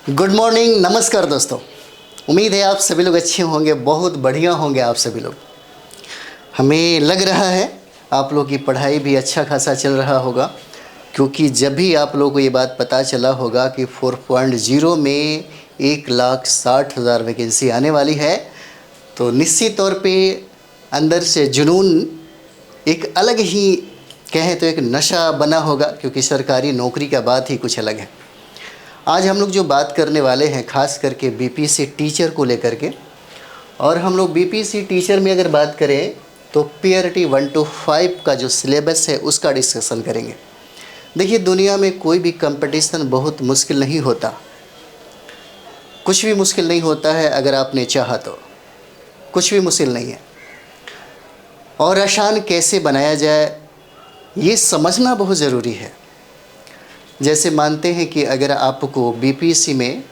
Good morning, नमस्कार दोस्तों। उम्मीद है आप सभी लोग अच्छे होंगे, बहुत बढ़िया होंगे आप सभी लोग। हमें लग रहा है आप लोग की पढ़ाई भी अच्छा खासा चल रहा होगा, क्योंकि जब भी आप लोगों को ये बात पता चला होगा कि 4.0 में 1,60,000 वैकेंसी आने वाली है, तो निश्चित तौर पे अंदर से जुनून एक अलग ही, कहें तो एक नशा बना होगा, क्योंकि सरकारी नौकरी का बात ही कुछ अलग है। आज हम लोग जो बात करने वाले हैं खास करके बीपीएससी टीचर को लेकर के, और हम लोग बीपीएससी टीचर में अगर बात करें तो पीआरटी 1 to 5 का जो सिलेबस है उसका डिस्कशन करेंगे। देखिए, दुनिया में कोई भी कंपटीशन बहुत मुश्किल नहीं होता, कुछ भी मुश्किल नहीं होता है। अगर आपने चाहा तो कुछ भी मुश्किल नहीं है, और आसान कैसे बनाया जाए ये समझना बहुत ज़रूरी है। जैसे मानते हैं कि अगर आपको बीपीएससी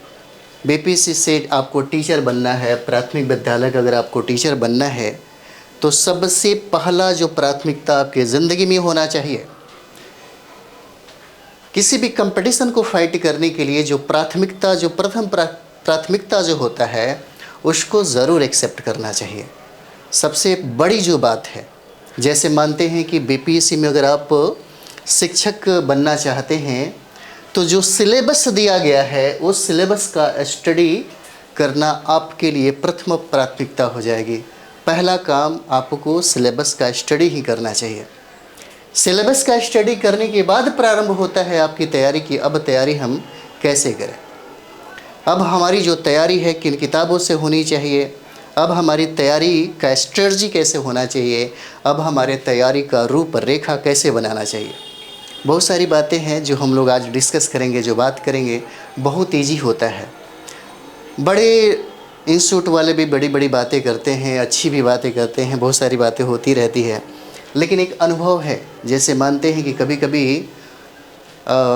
से आपको टीचर बनना है, प्राथमिक विद्यालय का अगर आपको टीचर बनना है, तो सबसे पहला जो प्राथमिकता आपके ज़िंदगी में होना चाहिए, किसी भी कंपटीशन को फाइट करने के लिए जो प्राथमिकता, जो प्रथम प्राथमिकता जो होता है उसको ज़रूर एक्सेप्ट करना चाहिए। सबसे बड़ी जो बात है, जैसे मानते हैं कि बीपीएससी में अगर आप शिक्षक बनना चाहते हैं तो जो सिलेबस दिया गया है उस सिलेबस का स्टडी करना आपके लिए प्रथम प्राथमिकता हो जाएगी। पहला काम आपको सिलेबस का स्टडी ही करना चाहिए। सिलेबस का स्टडी करने के बाद प्रारंभ होता है आपकी तैयारी की। अब तैयारी हम कैसे करें, अब हमारी जो तैयारी है किन किताबों से होनी चाहिए, अब हमारी तैयारी का स्ट्रेटजी कैसे होना चाहिए, अब हमारे तैयारी का रूपरेखा कैसे बनाना चाहिए। बहुत सारी बातें हैं जो हम लोग आज डिस्कस करेंगे, जो बात करेंगे बहुत इजी होता है। बड़े इंस्टीट्यूट वाले भी बड़ी बड़ी बातें करते हैं, अच्छी भी बातें करते हैं, बहुत सारी बातें होती रहती है, लेकिन एक अनुभव है। जैसे मानते हैं कि कभी कभी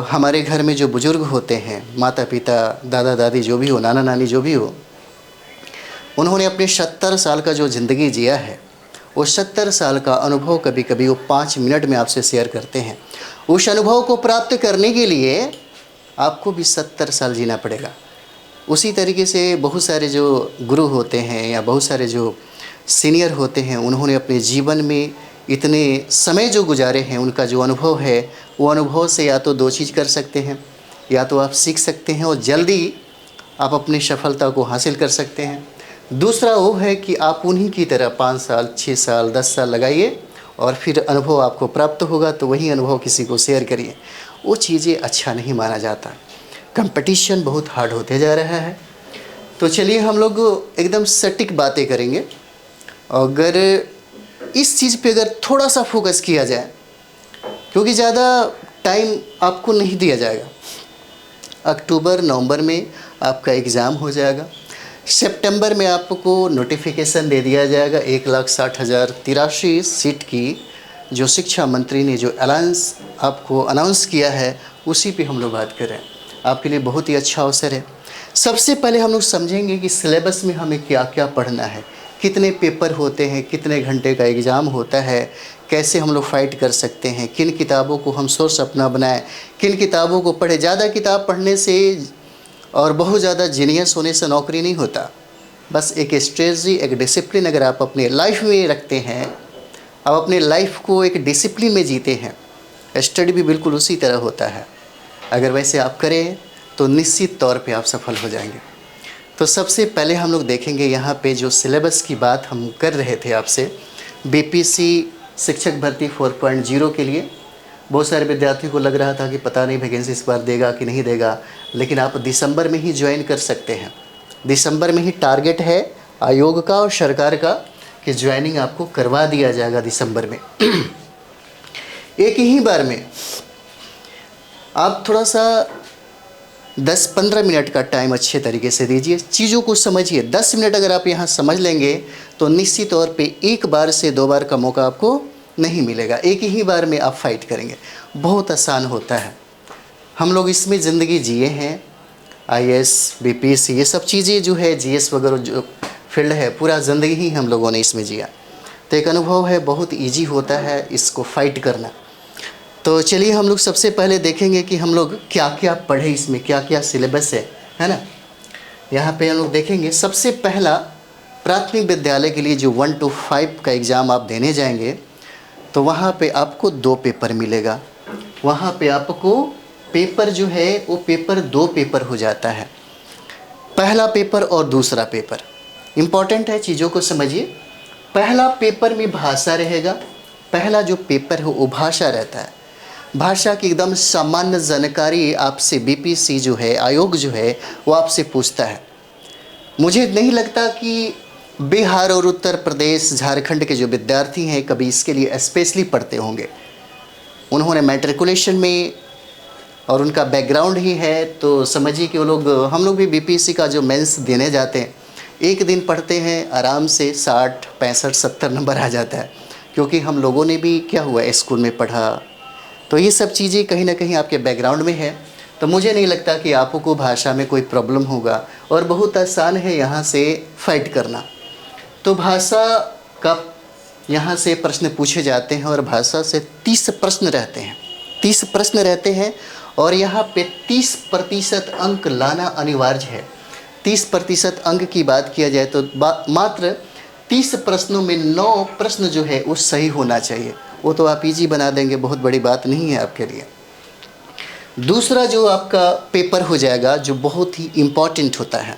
हमारे घर में जो बुज़ुर्ग होते हैं, माता पिता, दादा दादी जो भी हो, नाना नानी जो भी हो, उन्होंने अपने 70 साल का जो ज़िंदगी जिया है, वो 70 साल का अनुभव कभी कभी वो 5 मिनट में आपसे शेयर करते हैं। उस अनुभव को प्राप्त करने के लिए आपको भी 70 साल जीना पड़ेगा। उसी तरीके से बहुत सारे जो गुरु होते हैं या बहुत सारे जो सीनियर होते हैं, उन्होंने अपने जीवन में इतने समय जो गुजारे हैं, उनका जो अनुभव है, वो अनुभव से या तो 2 चीज़ कर सकते हैं, या तो आप सीख सकते हैं और जल्दी आप अपनी सफलता को हासिल कर सकते हैं। दूसरा वो है कि आप उन्हीं की तरह 5 साल, 6 साल, 10 साल लगाइए और फिर अनुभव आपको प्राप्त होगा, तो वही अनुभव किसी को शेयर करिए। वो चीज़ें अच्छा नहीं माना जाता। कंपटीशन बहुत हार्ड होते जा रहा है। तो चलिए हम लोग एकदम सटीक बातें करेंगे। अगर इस चीज़ पे अगर थोड़ा सा फोकस किया जाए, क्योंकि ज़्यादा टाइम आपको नहीं दिया जाएगा। अक्टूबर नवंबर में आपका एग्ज़ाम हो जाएगा, सितंबर में आपको नोटिफिकेशन दे दिया जाएगा 1,60,083 सीट की, जो शिक्षा मंत्री ने जो आपको अनाउंस किया है, उसी पे हम लोग बात कर रहे हैं। आपके लिए बहुत ही अच्छा अवसर है। सबसे पहले हम लोग समझेंगे कि सिलेबस में हमें क्या क्या पढ़ना है, कितने पेपर होते हैं, कितने घंटे का एग्ज़ाम होता है, कैसे हम लोग फाइट कर सकते हैं, किन किताबों को हम सोर्स अपना बनाएं, किन किताबों को पढ़े। ज़्यादा किताब पढ़ने से और बहुत ज़्यादा जीनियस होने से नौकरी नहीं होता। बस एक स्ट्रेटजी, एक डिसिप्लिन अगर आप अपने लाइफ में रखते हैं, आप अपने लाइफ को एक डिसिप्लिन में जीते हैं, स्टडी भी बिल्कुल उसी तरह होता है। अगर वैसे आप करें तो निश्चित तौर पे आप सफल हो जाएंगे। तो सबसे पहले हम लोग देखेंगे यहाँ पे जो सिलेबस की बात हम कर रहे थे आपसे, बीपीएससी शिक्षक भर्ती 4.0 के लिए बहुत सारे विद्यार्थियों को लग रहा था कि पता नहीं वैकेंसी इस बार देगा कि नहीं देगा, लेकिन आप दिसंबर में ही ज्वाइन कर सकते हैं। दिसंबर में ही टारगेट है आयोग का और सरकार का कि ज्वाइनिंग आपको करवा दिया जाएगा दिसंबर में। एक ही बार में आप थोड़ा सा 10-15 मिनट का टाइम अच्छे तरीके से दीजिए, चीज़ों को समझिए। 10 मिनट अगर आप यहाँ समझ लेंगे तो निश्चित तौर पे 1 बार से 2 बार का मौका आपको नहीं मिलेगा। एक ही बार में आप फाइट करेंगे। बहुत आसान होता है। हम लोग इसमें ज़िंदगी जिए हैं। आईएएस, बीपीएससी, ये सब चीज़ें जो है, जीएस वगैरह जो फील्ड है, पूरा ज़िंदगी ही हम लोगों ने इसमें जिया। तो एक अनुभव है, बहुत इजी होता है इसको फाइट करना। तो चलिए हम लोग सबसे पहले देखेंगे कि हम लोग क्या क्या पढ़े, इसमें क्या क्या सिलेबस है है ना। यहाँ पे हम लोग देखेंगे सबसे पहला प्राथमिक विद्यालय के लिए जो 1 to 5 का एग्ज़ाम आप देने जाएंगे तो वहाँ पे आपको 2 पेपर मिलेगा। वहाँ पे आपको पेपर जो है वो पेपर 2 पेपर हो जाता है, पहला पेपर और दूसरा पेपर। इम्पॉर्टेंट है, चीज़ों को समझिए। पहला पेपर में भाषा रहेगा, पहला जो पेपर है वो भाषा रहता है। भाषा की एकदम सामान्य जानकारी आपसे बीपीएससी जो है, आयोग जो है, वो आपसे पूछता है। मुझे नहीं लगता कि बिहार और उत्तर प्रदेश, झारखंड के जो विद्यार्थी हैं कभी इसके लिए स्पेशली पढ़ते होंगे। उन्होंने मैट्रिकुलेशन में और उनका बैकग्राउंड ही है, तो समझिए कि वो लोग, हम लोग भी बीपीएससी का जो मेंस देने जाते हैं, एक दिन पढ़ते हैं आराम से 60, 65, 70 नंबर आ जाता है, क्योंकि हम लोगों ने भी क्या हुआ स्कूल में पढ़ा। तो ये सब चीज़ें कहीं ना कहीं आपके बैकग्राउंड में है, तो मुझे नहीं लगता कि आपको भाषा में कोई प्रॉब्लम होगा और बहुत आसान है यहाँ से फाइट करना। तो भाषा का यहाँ से प्रश्न पूछे जाते हैं और भाषा से 30 प्रश्न रहते हैं, 30 प्रश्न रहते हैं और यहाँ पे 30% अंक लाना अनिवार्य है। 30% अंक की बात किया जाए तो मात्र 30 प्रश्नों में 9 प्रश्न जो है वो सही होना चाहिए। वो तो आप इजी बना देंगे, बहुत बड़ी बात नहीं है आपके लिए। दूसरा जो आपका पेपर हो जाएगा जो बहुत ही इम्पॉर्टेंट होता है,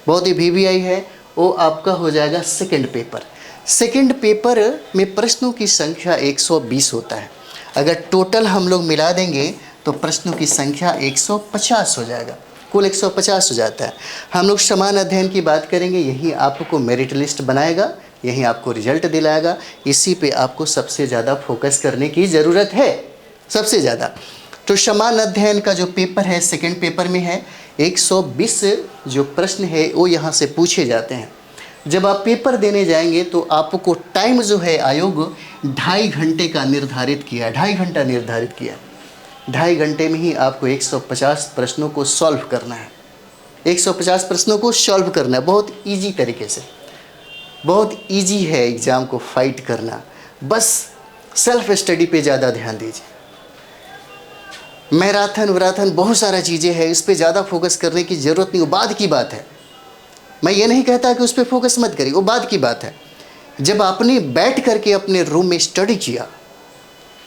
बहुत ही वीवीआई है, वो आपका हो जाएगा सेकंड पेपर। सेकंड पेपर में प्रश्नों की संख्या 120 होता है। अगर टोटल हम लोग मिला देंगे तो प्रश्नों की संख्या 150 हो जाएगा, कुल 150 हो जाता है। हम लोग समान अध्ययन की बात करेंगे, यही आपको मेरिट लिस्ट बनाएगा, यही आपको रिजल्ट दिलाएगा। इसी पे आपको सबसे ज़्यादा फोकस करने की ज़रूरत है, सबसे ज़्यादा। तो समान अध्ययन का जो पेपर है सेकंड पेपर में है, 120 जो प्रश्न है वो यहाँ से पूछे जाते हैं। जब आप पेपर देने जाएंगे तो आपको टाइम जो है आयोग 2.5 घंटे का निर्धारित किया, 2.5 घंटा निर्धारित किया। 2.5 घंटे में ही आपको 150 प्रश्नों को सॉल्व करना है, 150 प्रश्नों को सॉल्व करना है, बहुत ईजी तरीके से। बहुत ईजी है एग्ज़ाम को फाइट करना, बस सेल्फ स्टडी पे ज़्यादा ध्यान दीजिए। मैराथन वराथन बहुत सारा चीज़ें हैं, इस पे ज़्यादा फोकस करने की ज़रूरत नहीं, वो बाद की बात है। मैं ये नहीं कहता कि उस पर फोकस मत करिए, वो बाद की बात है। जब आपने बैठ करके अपने रूम में स्टडी किया,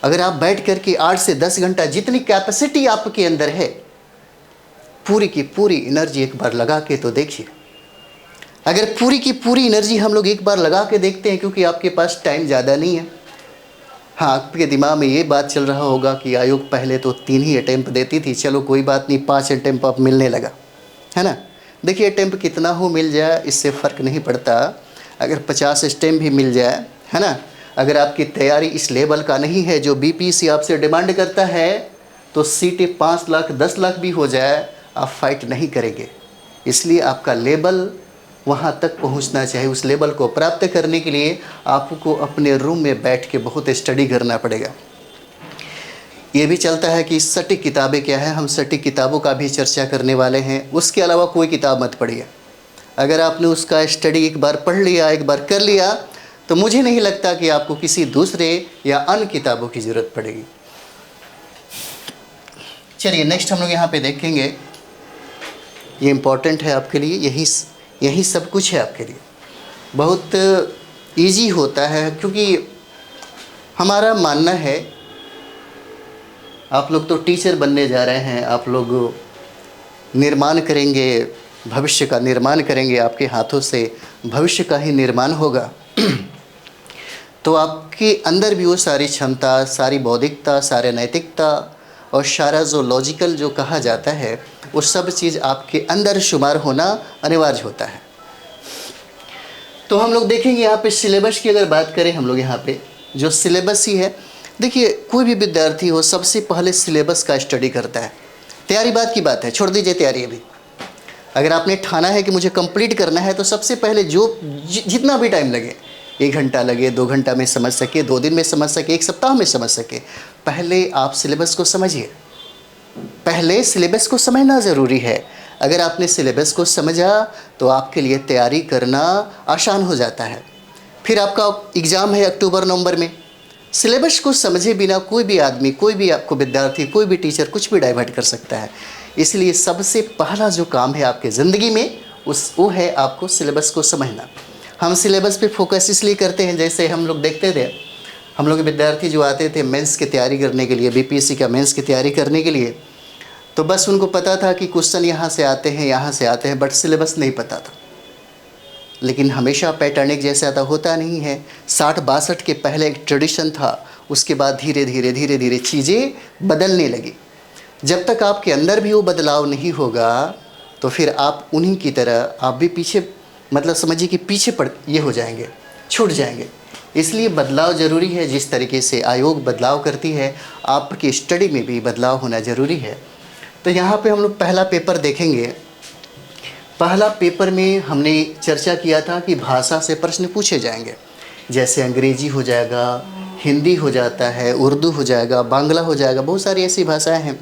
अगर आप बैठ करके 8 से 10 घंटा, जितनी कैपेसिटी आपके अंदर है, पूरी की पूरी एनर्जी एक बार लगा के तो देखिए। अगर पूरी की पूरी एनर्जी हम लोग एक बार लगा के देखते हैं, क्योंकि आपके पास टाइम ज़्यादा नहीं है। हाँ, आपके दिमाग में ये बात चल रहा होगा कि आयोग पहले तो 3 ही अटैम्प्ट देती थी, चलो कोई बात नहीं, 5 अटैम्प्ट अब मिलने लगा, है ना। देखिए अटैम्प्ट कितना हो मिल जाए इससे फ़र्क नहीं पड़ता। अगर 50 अटैम्प्ट भी मिल जाए, है ना, अगर आपकी तैयारी इस लेवल का नहीं है जो बीपीएससी आपसे डिमांड करता है, तो सीटें 5 लाख 10 लाख भी हो जाए, आप फाइट नहीं करेंगे। इसलिए आपका लेवल वहाँ तक पहुँचना चाहिए। उस लेवल को प्राप्त करने के लिए आपको अपने रूम में बैठ के बहुत स्टडी करना पड़ेगा। ये भी चलता है कि सटीक किताबें क्या है, हम सटीक किताबों का भी चर्चा करने वाले हैं। उसके अलावा कोई किताब मत पढ़िए। अगर आपने उसका स्टडी एक बार पढ़ लिया, एक बार कर लिया, तो मुझे नहीं लगता कि आपको किसी दूसरे या अन्य किताबों की ज़रूरत पड़ेगी। चलिए नेक्स्ट हम लोग यहाँ पे देखेंगे, ये इम्पोर्टेंट है आपके लिए, यही सब कुछ है आपके लिए। बहुत इजी होता है, क्योंकि हमारा मानना है आप लोग तो टीचर बनने जा रहे हैं, आप लोग निर्माण करेंगे, भविष्य का निर्माण करेंगे, आपके हाथों से भविष्य का ही निर्माण होगा। तो आपके अंदर भी वो सारी क्षमता, सारी बौद्धिकता, सारे नैतिकता और सारा जो लॉजिकल जो कहा जाता है, वो सब चीज़ आपके अंदर शुमार होना अनिवार्य होता है। तो हम लोग देखेंगे यहाँ पे सिलेबस की अगर बात करें, हम लोग यहाँ पे जो सिलेबस ही है, देखिए कोई भी विद्यार्थी हो सबसे पहले सिलेबस का स्टडी करता है। तैयारी बात की बात है, छोड़ दीजिए तैयारी अभी। अगर आपने ठाना है कि मुझे कंप्लीट करना है, तो सबसे पहले जितना भी टाइम लगे, 1 घंटा लगे, 2 घंटा में समझ सके, 2 दिन में समझ सके, 1 सप्ताह में समझ सके, पहले आप सिलेबस को समझिए। पहले सिलेबस को समझना ज़रूरी है। अगर आपने सिलेबस को समझा तो आपके लिए तैयारी करना आसान हो जाता है। फिर आपका एग्ज़ाम है अक्टूबर नवंबर में। सिलेबस को समझे बिना कोई भी आदमी, कोई भी आपको विद्यार्थी, कोई भी टीचर कुछ भी डाइवर्ट कर सकता है। इसलिए सबसे पहला जो काम है आपके ज़िंदगी में वो है आपको सिलेबस को समझना। हम सिलेबस पे फोकस इसलिए करते हैं, जैसे हम लोग देखते थे, हम लोग विद्यार्थी जो आते थे मेंस की तैयारी करने के लिए, बीपीएससी का मेंस की तैयारी करने के लिए, तो बस उनको पता था कि क्वेश्चन यहाँ से आते हैं, यहाँ से आते हैं, बट सिलेबस नहीं पता था। लेकिन हमेशा पैटर्न एक जैसा था होता नहीं है। 60-62 के पहले एक ट्रेडिशन था, उसके बाद धीरे धीरे चीज़ें बदलने लगी। जब तक आपके अंदर भी वो बदलाव नहीं होगा तो फिर आप उन्हीं की तरह आप भी पीछे, मतलब समझिए कि पीछे पड़ ये हो जाएंगे, छूट जाएंगे। इसलिए बदलाव ज़रूरी है। जिस तरीके से आयोग बदलाव करती है, आपकी स्टडी में भी बदलाव होना ज़रूरी है। तो यहाँ पे हम लोग पहला पेपर देखेंगे। पहला पेपर में हमने चर्चा किया था कि भाषा से प्रश्न पूछे जाएंगे, जैसे अंग्रेजी हो जाएगा, हिंदी हो जाता है, उर्दू हो जाएगा, बांग्ला हो जाएगा, बहुत सारी ऐसी भाषाएं हैं।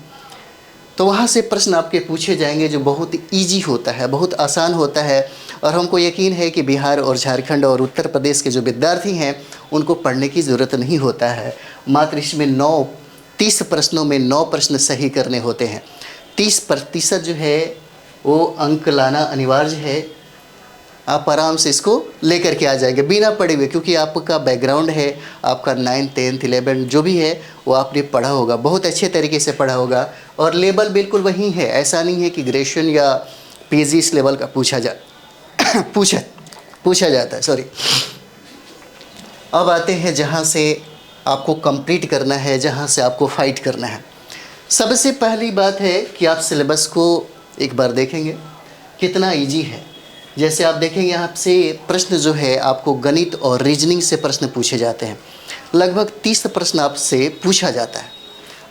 तो वहाँ से प्रश्न आपके पूछे जाएंगे जो बहुत ईजी होता है, बहुत आसान होता है। और हमको यकीन है कि बिहार और झारखंड और उत्तर प्रदेश के जो विद्यार्थी हैं उनको पढ़ने की ज़रूरत नहीं होता है। मात्र इसमें 30 प्रश्नों में 9 प्रश्न सही करने होते हैं। 30% जो है वो अंक लाना अनिवार्य है। आप आराम से इसको लेकर के आ जाएंगे बिना पढ़े हुए, क्योंकि आपका बैकग्राउंड है, आपका 9th 10th 11th जो भी है वो आपने पढ़ा होगा, बहुत अच्छे तरीके से पढ़ा होगा। और लेवल बिल्कुल वही है, ऐसा नहीं है कि ग्रेजुएशन या पीजी इस लेवल का पूछा जाता है। सॉरी। अब आते हैं जहाँ से आपको कंप्लीट करना है, जहाँ से आपको फाइट करना है। सबसे पहली बात है कि आप सिलेबस को एक बार देखेंगे कितना इजी है। जैसे आप देखेंगे आपसे प्रश्न जो है आपको गणित और रीजनिंग से प्रश्न पूछे जाते हैं। लगभग 30 प्रश्न आपसे पूछा जाता है।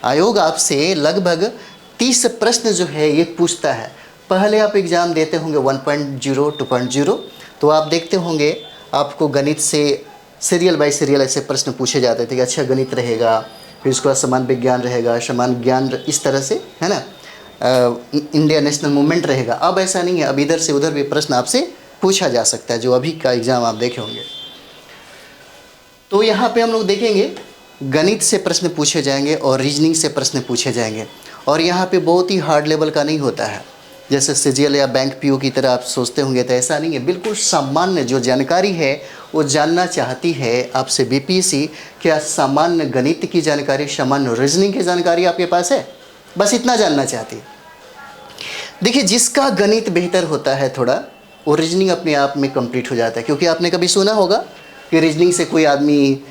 आयोग आपसे लगभग 30 प्रश्न जो है ये पूछता है। पहले आप एग्ज़ाम देते होंगे 1.0 2.0, तो आप देखते होंगे आपको गणित से सीरियल बाय सीरियल ऐसे प्रश्न पूछे जाते थे कि अच्छा गणित रहेगा, फिर उसके बाद समान विज्ञान रहेगा, समान ज्ञान, इस तरह से, है ना, इंडिया नेशनल मूवमेंट रहेगा। अब ऐसा नहीं है, अब इधर से उधर भी प्रश्न आपसे पूछा जा सकता है, जो अभी का एग्ज़ाम आप देखे होंगे। तो यहाँ पे हम लोग देखेंगे गणित से प्रश्न पूछे जाएंगे और रीजनिंग से प्रश्न पूछे जाएंगे। और यहाँ पे बहुत ही हार्ड लेवल का नहीं होता है, जैसे सीजीएल या बैंक पीओ की तरह आप सोचते होंगे, तो ऐसा नहीं है। बिल्कुल सामान्य जो जानकारी है वो जानना चाहती है आपसे बीपीएससी, क्या सामान्य गणित की जानकारी, सामान्य रीजनिंग की जानकारी आपके पास है, बस इतना जानना चाहती है। देखिए, जिसका गणित बेहतर होता है थोड़ा, वो रीजनिंग अपने आप में कंप्लीट हो जाता है। क्योंकि आपने कभी सुना होगा कि रीजनिंग से कोई आदमी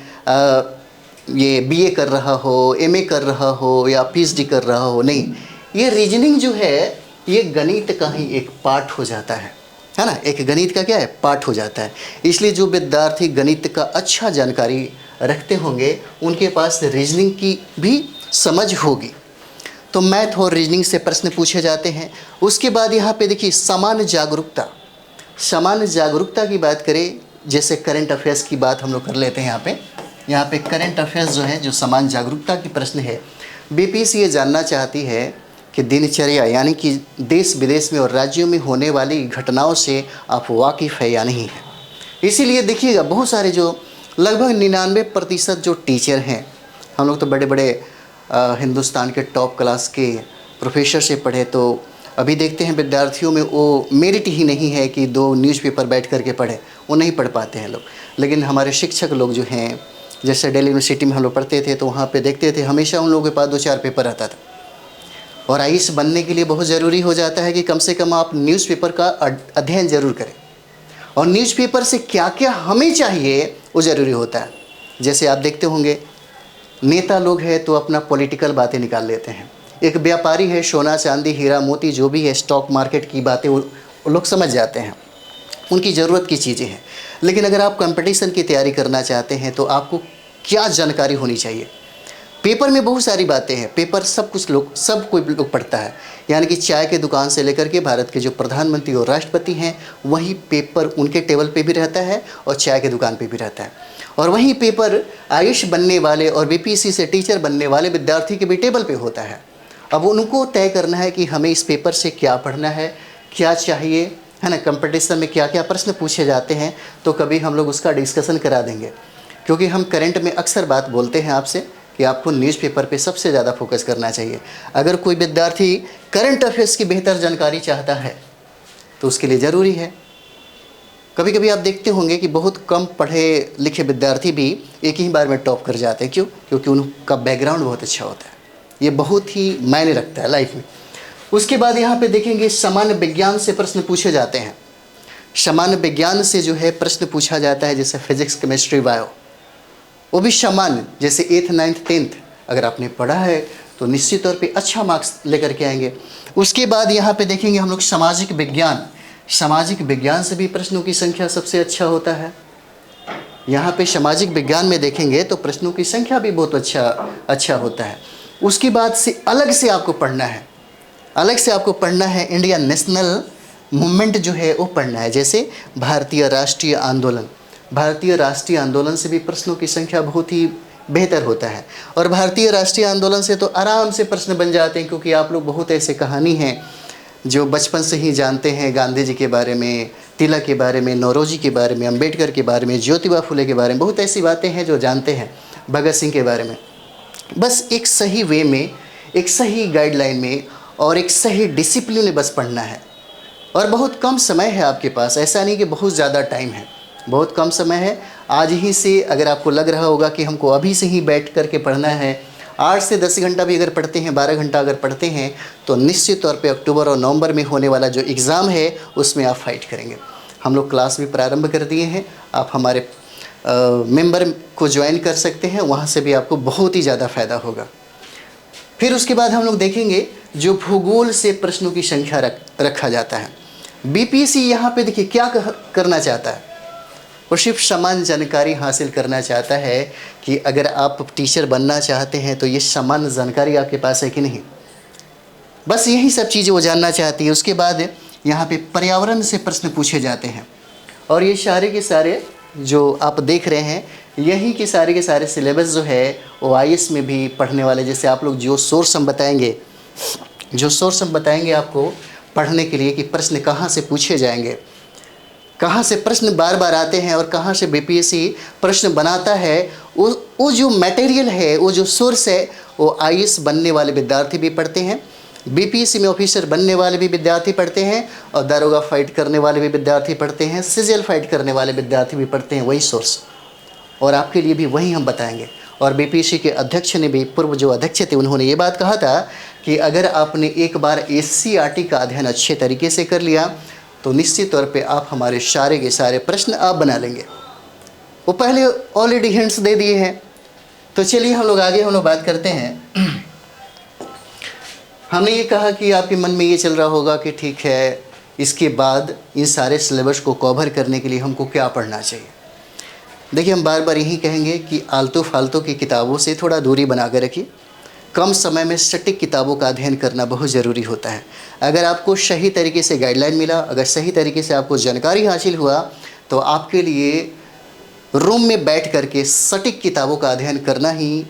ये बीए कर रहा हो, एमए कर रहा हो या पीएचडी कर रहा हो, नहीं। ये रीजनिंग जो है ये गणित का ही एक पार्ट हो जाता है ना, एक गणित का क्या है, पार्ट हो जाता है। इसलिए जो विद्यार्थी गणित का अच्छा जानकारी रखते होंगे उनके पास रीजनिंग की भी समझ होगी। तो मैथ और रीजनिंग से प्रश्न पूछे जाते हैं। उसके बाद यहाँ पे देखिए सामान्य जागरूकता की बात करें, जैसे करंट अफेयर्स की बात हम लोग कर लेते हैं। यहाँ पे करंट अफेयर्स जो है, जो सामान्य जागरूकता की प्रश्न है, बीपीएससी ये जानना चाहती है कि दिनचर्या यानी कि देश विदेश में और राज्यों में होने वाली घटनाओं से आप वाकिफ़ है या नहीं है। इसीलिए देखिएगा बहुत सारे जो लगभग 99% जो टीचर हैं, हम लोग तो बड़े बड़े हिंदुस्तान के टॉप क्लास के प्रोफेसर से पढ़े, तो अभी देखते हैं विद्यार्थियों में वो मेरिट ही नहीं है कि 2 न्यूज़पेपर बैठ करके पढ़े, वो नहीं पढ़ पाते हैं लोग। लेकिन हमारे शिक्षक लोग जो हैं, जैसे दिल्ली यूनिवर्सिटी में हम लोग पढ़ते थे तो वहाँ पे देखते थे हमेशा उन लोगों के पास 2-4 पेपर आता था। और आईएएस बनने के लिए बहुत ज़रूरी हो जाता है कि कम से कम आप न्यूज़पेपर का अध्ययन ज़रूर करें, और न्यूज़पेपर से क्या क्या हमें चाहिए वो ज़रूरी होता है। जैसे आप देखते होंगे नेता लोग हैं तो अपना पॉलिटिकल बातें निकाल लेते हैं, एक व्यापारी है सोना चांदी हीरा मोती जो भी है स्टॉक मार्केट की बातें वो लोग समझ जाते हैं, उनकी ज़रूरत की चीज़ें हैं। लेकिन अगर आप कंपटीशन की तैयारी करना चाहते हैं तो आपको क्या जानकारी होनी चाहिए। पेपर में बहुत सारी बातें हैं, पेपर सब कोई लोग पढ़ता है, यानी कि चाय के दुकान से लेकर के भारत के जो प्रधानमंत्री और राष्ट्रपति हैं वही पेपर उनके टेबल पे भी रहता है और चाय के दुकान पे भी रहता है। और वही पेपर आईएएस बनने वाले और बीपीएससी से टीचर बनने वाले विद्यार्थी के भी टेबल पे होता है। अब उनको तय करना है कि हमें इस पेपर से क्या पढ़ना है, क्या चाहिए, है ना, कंपटीशन में क्या क्या प्रश्न पूछे जाते हैं। तो कभी हम लोग उसका डिस्कशन करा देंगे, क्योंकि हम करंट में अक्सर बात बोलते हैं आपसे कि आपको न्यूज़पेपर पे सबसे ज़्यादा फोकस करना चाहिए। अगर कोई विद्यार्थी करंट अफेयर्स की बेहतर जानकारी चाहता है तो उसके लिए ज़रूरी है। कभी कभी आप देखते होंगे कि बहुत कम पढ़े लिखे विद्यार्थी भी एक ही बार में टॉप कर जाते हैं। क्यों? क्योंकि उनका बैकग्राउंड बहुत अच्छा होता है। ये बहुत ही मायने रखता है लाइफ में। उसके बाद यहाँ पे देखेंगे सामान्य विज्ञान से प्रश्न पूछे जाते हैं। सामान्य विज्ञान से जो है प्रश्न पूछा जाता है, जैसे फिजिक्स, केमिस्ट्री, बायो, वो भी सामान्य, जैसे 8th 9th 10th अगर आपने पढ़ा है तो निश्चित तौर पे अच्छा मार्क्स लेकर के आएंगे। उसके बाद यहाँ पे देखेंगे हम लोग सामाजिक विज्ञान। सामाजिक विज्ञान से भी प्रश्नों की संख्या सबसे अच्छा होता है। यहाँ पे सामाजिक विज्ञान में देखेंगे तो प्रश्नों की संख्या भी बहुत अच्छा होता है। उसके बाद से अलग से आपको पढ़ना है, अलग से आपको पढ़ना है इंडियन नेशनल मूवमेंट जो है वो पढ़ना है। जैसे भारतीय राष्ट्रीय आंदोलन, भारतीय राष्ट्रीय आंदोलन से भी प्रश्नों की संख्या बहुत ही बेहतर होता है। और भारतीय राष्ट्रीय आंदोलन से तो आराम से प्रश्न बन जाते हैं, क्योंकि आप लोग बहुत ऐसे कहानी हैं जो बचपन से ही जानते हैं। गांधी जी के बारे में, तिलक के बारे में, नौरोजी के बारे में, अंबेडकर के बारे में, ज्योतिबा फुले के बारे में, बहुत ऐसी बातें हैं जो जानते हैं, भगत सिंह के बारे में। बस एक सही वे में, एक सही गाइडलाइन में और एक सही डिसिप्लिन में बस पढ़ना है। और बहुत कम समय है आपके पास, ऐसा नहीं कि बहुत ज़्यादा टाइम है, बहुत कम समय है। आज ही से अगर आपको लग रहा होगा कि हमको अभी से ही बैठ करके पढ़ना है, 8 से 10 घंटा भी अगर पढ़ते हैं, 12 घंटा अगर पढ़ते हैं, तो निश्चित तौर पे अक्टूबर और नवंबर में होने वाला जो एग्ज़ाम है उसमें आप फाइट करेंगे। हम लोग क्लास भी प्रारंभ कर दिए हैं, आप हमारे मेंबर को ज्वाइन कर सकते हैं, वहाँ से भी आपको बहुत ही ज़्यादा फ़ायदा होगा। फिर उसके बाद हम लोग देखेंगे जो भूगोल से प्रश्नों की संख्या रखा जाता है। बीपीएससी यहाँ पे देखिए क्या करना चाहता है, वो सिर्फ सामान्य जानकारी हासिल करना चाहता है कि अगर आप टीचर बनना चाहते हैं तो ये सामान्य जानकारी आपके पास है कि नहीं, बस यही सब चीज़ें वो जानना चाहती है। उसके बाद यहाँ पे पर्यावरण से प्रश्न पूछे जाते हैं, और ये सारे के सारे जो आप देख रहे हैं, यही के सारे सिलेबस जो है वो आईएएस में भी पढ़ने वाले। जैसे आप लोग जो सोर्स हम बताएंगे, आपको पढ़ने के लिए कि प्रश्न कहाँ से पूछे जाएंगे, कहाँ से प्रश्न बार बार आते हैं और कहाँ से बीपीएससी प्रश्न बनाता है, वो जो मटेरियल है, वो जो सोर्स है, वो आईएएस बनने वाले विद्यार्थी भी पढ़ते हैं, बीपीएससी में ऑफिसर बनने वाले भी विद्यार्थी पढ़ते हैं, और दारोगा फाइट करने वाले भी विद्यार्थी पढ़ते हैं, सीजीएल फाइट करने वाले विद्यार्थी भी पढ़ते हैं वही सोर्स, और आपके लिए भी वही हम बताएंगे। और बीपीएससी के अध्यक्ष ने भी, पूर्व जो अध्यक्ष थे, उन्होंने ये बात कहा था कि अगर आपने एक बार एससीईआरटी का अध्ययन अच्छे तरीके से कर लिया तो निश्चित तौर पे आप हमारे सारे के सारे प्रश्न आप बना लेंगे। वो पहले ऑलरेडी हिंट्स दे दिए हैं। तो चलिए हम लोग आगे बात करते हैं। हमने ये कहा कि आपके मन में ये चल रहा होगा कि ठीक है, इसके बाद इन सारे सिलेबस को कवर करने के लिए हमको क्या पढ़ना चाहिए। देखिए, हम बार बार यही कहेंगे कि आलतू फालतू की किताबों से थोड़ा दूरी बना कर रखिए। कम समय में सटीक किताबों का अध्ययन करना बहुत ज़रूरी होता है। अगर आपको सही तरीके से गाइडलाइन मिला, अगर सही तरीके से आपको जानकारी हासिल हुआ, तो आपके लिए रूम में बैठ करके सटीक किताबों का अध्ययन करना ही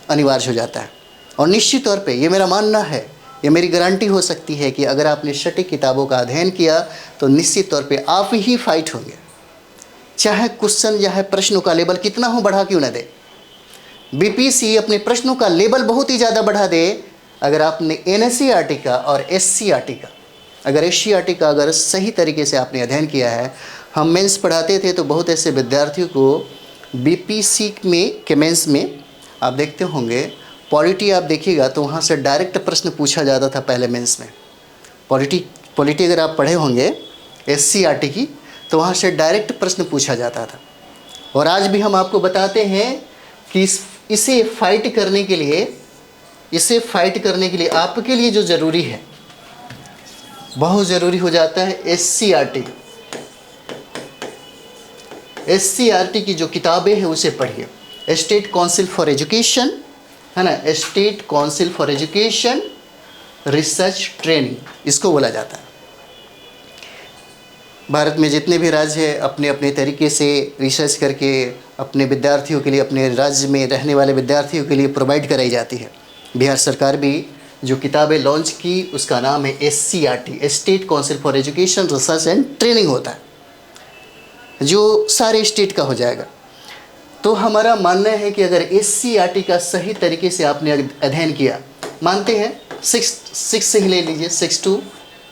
अनिवार्य हो जाता है। और निश्चित तौर पे ये मेरा मानना है, ये मेरी गारंटी हो सकती है कि अगर आपने सटीक किताबों का अध्ययन किया तो निश्चित तौर पे आप ही फाइट होंगे। चाहे क्वेश्चन या प्रश्नों का लेवल कितना हो बढ़ा क्यों न दे, बीपीएससी अपने प्रश्नों का लेवल बहुत ही ज़्यादा बढ़ा दे। अगर आपने एनएससीईआरटी का और एससीईआरटी का, अगर एससीईआरटी का अगर सही तरीके से आपने अध्ययन किया है, हम मेंस पढ़ाते थे तो बहुत ऐसे विद्यार्थियों को बीपीएससी में के मेंस में आप देखते होंगे, पॉलिटी आप देखिएगा तो वहाँ से डायरेक्ट प्रश्न पूछा जाता था पहले मेंस में। पॉलिटी अगर आप पढ़े होंगे एससीईआरटी की, तो वहाँ से डायरेक्ट प्रश्न पूछा जाता था। और आज भी हम आपको बताते हैं कि इसे फाइट करने के लिए आपके लिए जो ज़रूरी है, बहुत ज़रूरी हो जाता है एससीईआरटी। एससीईआरटी की जो किताबें हैं उसे पढ़िए। स्टेट काउंसिल फॉर एजुकेशन है ना, state council for education research training इसको बोला जाता है। भारत में जितने भी राज्य हैं अपने अपने तरीके से रिसर्च करके अपने विद्यार्थियों के लिए, अपने राज्य में रहने वाले विद्यार्थियों के लिए प्रोवाइड कराई जाती है। बिहार सरकार भी जो किताबें लॉन्च की उसका नाम है SCERT, state council for education research and training होता है, जो सारे स्टेट का हो जाएगा। तो हमारा मानना है कि अगर SCERT का सही तरीके से आपने अध्ययन किया, मानते हैं 6 से ही ले लीजिए, 6 to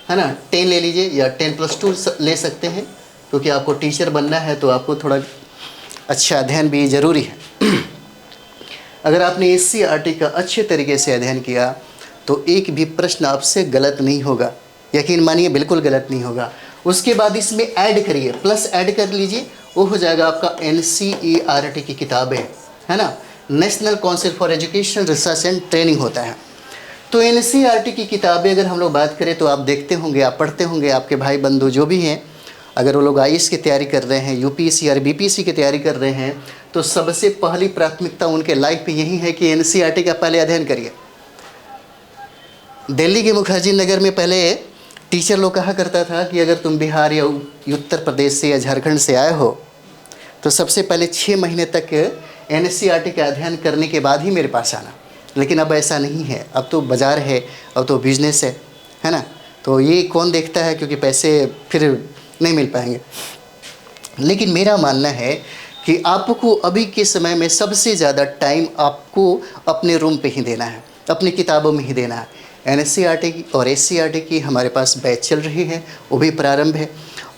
है ना 10 ले लीजिए, या 10+2 ले सकते हैं, क्योंकि आपको टीचर बनना है तो आपको थोड़ा अच्छा अध्ययन भी ज़रूरी है। अगर आपने SCERT का अच्छे तरीके से अध्ययन किया तो एक भी प्रश्न आपसे गलत नहीं होगा, यकीन मानिए बिल्कुल गलत नहीं होगा। उसके बाद इसमें ऐड करिए, प्लस ऐड कर लीजिए, वो हो जाएगा आपका NCERT की किताबें, है ना, national council for education research and training होता है। तो NCERT की किताबें अगर हम लोग बात करें तो आप देखते होंगे, आप पढ़ते होंगे, आपके भाई बंधु जो भी हैं, अगर वो लोग IAS की तैयारी कर रहे हैं, UPSC और BPSC की तैयारी कर रहे हैं, तो सबसे पहली प्राथमिकता उनके लाइफ में यही है कि NCERT का पहले अध्ययन करिए। दिल्ली के मुखर्जी नगर में पहले टीचर लोग कहा करता था कि अगर तुम बिहार या उत्तर प्रदेश से या झारखंड से आए हो तो सबसे पहले 6 महीने तक NCERT का अध्ययन करने के बाद ही मेरे पास आना। लेकिन अब ऐसा नहीं है, अब तो बाज़ार है, अब तो बिजनेस है ना, तो ये कौन देखता है, क्योंकि पैसे फिर नहीं मिल पाएंगे। लेकिन मेरा मानना है कि आपको अभी के समय में सबसे ज़्यादा टाइम आपको अपने रूम पे ही देना है, अपनी किताबों में ही देना है। NCERT की और SCERT की हमारे पास बैच चल रही है, वो भी प्रारंभ है,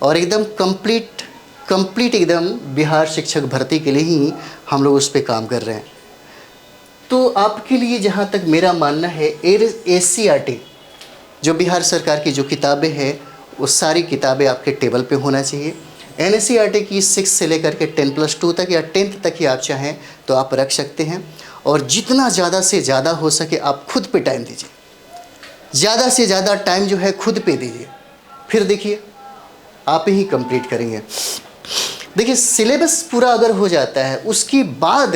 और एकदम कंप्लीट एकदम बिहार शिक्षक भर्ती के लिए ही हम लोग उस पर काम कर रहे हैं। तो आपके लिए जहाँ तक मेरा मानना है, SCERT जो बिहार सरकार की जो किताबें हैं वो सारी किताबें आपके टेबल पे होना चाहिए। NCERT की 6 से लेकर के 10+2 तक या 10th तक ही आप चाहें तो आप रख सकते हैं, और जितना ज़्यादा से ज़्यादा हो सके आप खुद पे टाइम दीजिए, ज़्यादा से ज़्यादा टाइम जो है खुद पे दीजिए, फिर देखिए आप ही कंप्लीट करेंगे। देखिए सिलेबस पूरा अगर हो जाता है उसके बाद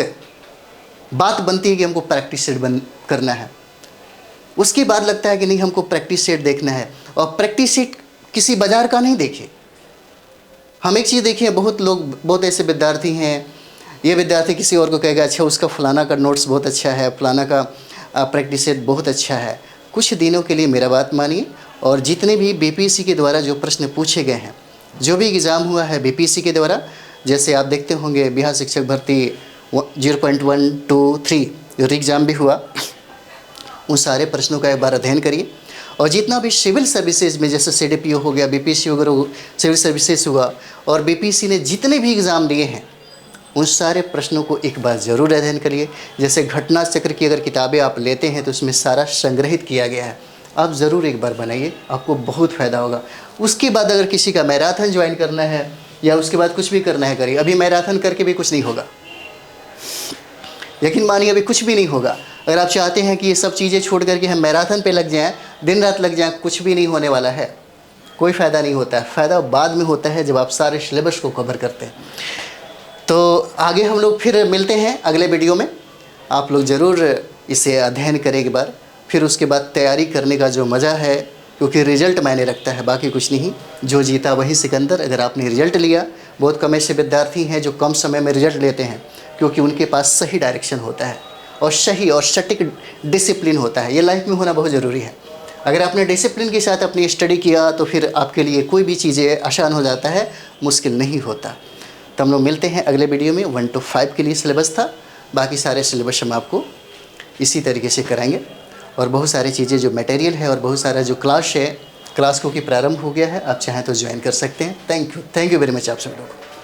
बात बनती है कि हमको प्रैक्टिस सेट करना है, उसके बाद लगता है कि नहीं हमको प्रैक्टिस सेट देखना है, और प्रैक्टिस सेट किसी बाज़ार का नहीं देखिए। हम एक चीज़ देखिए, बहुत ऐसे विद्यार्थी हैं, ये विद्यार्थी किसी और को कहेगा अच्छा उसका फलाना का नोट्स बहुत अच्छा है, फलाना का प्रैक्टिस सेट बहुत अच्छा है। कुछ दिनों के लिए मेरा बात मानिए, और जितने भी BPSC के द्वारा जो प्रश्न पूछे गए हैं, जो भी एग्ज़ाम हुआ है BPSC के द्वारा, जैसे आप देखते होंगे बिहार शिक्षक भर्ती 0.1, 2, 3 जो एग्ज़ाम भी हुआ, उन सारे प्रश्नों का एक बार अध्ययन करिए। और जितना भी सिविल सर्विसेज में जैसे CDPO हो गया, BPSC वगैरह सिविल सर्विसेज हुआ, और BPSC ने जितने भी एग्ज़ाम लिए हैं उन सारे प्रश्नों को एक बार ज़रूर अध्ययन करिए। जैसे घटना चक्र की अगर किताबें आप लेते हैं तो उसमें सारा संग्रहित किया गया है, आप ज़रूर एक बार बनाइए, आपको बहुत फ़ायदा होगा। उसके बाद अगर किसी का मैराथन ज्वाइन करना है या उसके बाद कुछ भी करना है करिए। अभी मैराथन करके भी कुछ नहीं होगा, यकीन मानिए अभी कुछ भी नहीं होगा। अगर आप चाहते हैं कि ये सब चीज़ें छोड़ करके हम मैराथन पे लग जाएं, दिन रात लग जाएं, कुछ भी नहीं होने वाला है, कोई फ़ायदा नहीं होता है। फ़ायदा बाद में होता है जब आप सारे सिलेबस को कवर करते हैं। तो आगे हम लोग फिर मिलते हैं अगले वीडियो में। आप लोग ज़रूर इसे अध्ययन करें एक बार, फिर उसके बाद तैयारी करने का जो मज़ा है, क्योंकि रिज़ल्ट मायने रखता है, बाकी कुछ नहीं। जो जीता वही सिकंदर। अगर आपने रिज़ल्ट लिया, बहुत कम ऐसे विद्यार्थी हैं जो कम समय में रिज़ल्ट लेते हैं, क्योंकि उनके पास सही डायरेक्शन होता है और सही और सटीक डिसिप्लिन होता है। ये लाइफ में होना बहुत ज़रूरी है। अगर आपने डिसिप्लिन के साथ अपनी स्टडी किया तो फिर आपके लिए कोई भी चीज़ें आसान हो जाता है, मुश्किल नहीं होता। तो हम लोग मिलते हैं अगले वीडियो में। 1 to 5 के लिए सिलेबस था, बाकी सारे सिलेबस हम आपको इसी तरीके से कराएंगे। और बहुत सारी चीज़ें जो मटेरियल है और बहुत सारा जो क्लास है, क्लास को कि प्रारंभ हो गया है, आप चाहें तो ज्वाइन कर सकते हैं। थैंक यू वेरी मच आप सब लोगों को।